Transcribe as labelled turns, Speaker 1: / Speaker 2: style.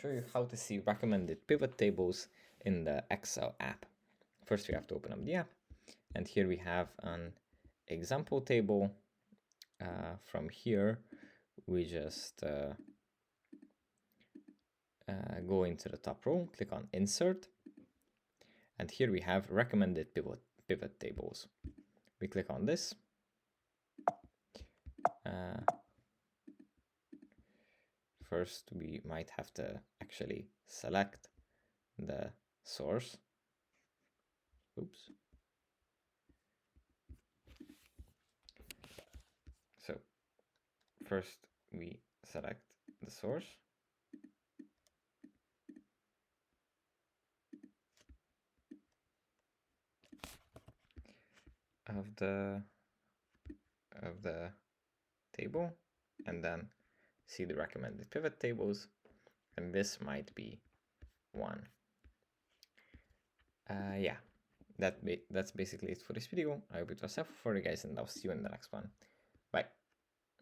Speaker 1: Show you how to see recommended pivot tables in the Excel app. First, we have to open up the app, and here we have an example table. From here, we just go into the top row, click on Insert, and here we have recommended pivot tables. We click on this. First, we might have to actually select the source. Oops. So first we select the source. Of the table, and then see the recommended pivot tables, and this might be one. Yeah, that's basically it for this video. I hope it was helpful for you guys, and I'll see you in the next one. Bye.